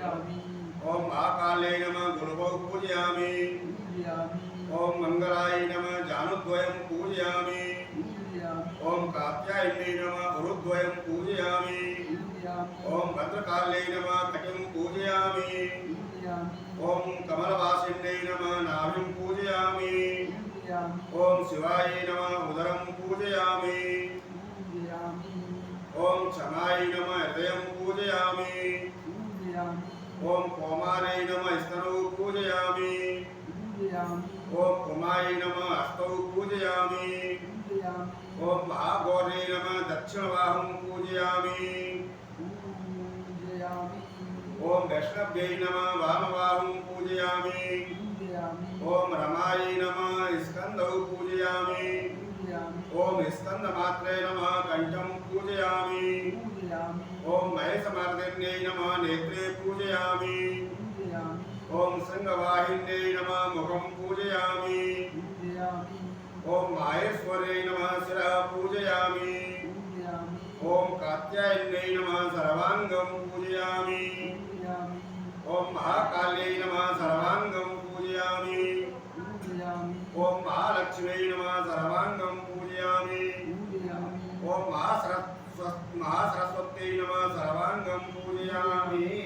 ओम महाकाले नमः गुरुभौ पूजयामि। ओम मंगलाय नमः जानुद्वयं पूजयामि। ओम कात्यायने नमः उरुद्वयं पूजयामि। ओम भद्रकाले नमः कटिं पूजयामि। ओम कमलवासिन्ये नमः नाभिं पूजयामि। ओम शिवाय नमः उदरं पूजयामि। ओम क्षमाय नमः हृदयं पूजयामि। ओम कोमारे नमः स्तनौ पूजयामि। ओम उमाय नमः हस्तौ पूजयामि। ओम महागौरे नमः दक्षिणबाहुं पूजयामि। ओम वैष्णव्यै नमः वामबाहुं पूजयामि। ओम रमाय नमः स्कंदौ पूजयामि। ओम स्कंदमात्रे नमः कंठं पूजयामि। ओम महेशमर्दिन्यै नमः नेत्रे पूजयामि। ओम संगवाहिन्यै नमः मुखं पूजयामि। ओम माहेश्वर्यै नमः शिरः पूजयामि। ओम कात्यायन्यै नमः सर्वांगं पूजयामि। ओम महाकाल्यै नमः सर्वांगं पूजयामि। ओम महालक्ष्म्यै नमः सर्वांगं पूजयामि। ओम महासरस्वत्यै नमः सर्वांगं पूजयामि।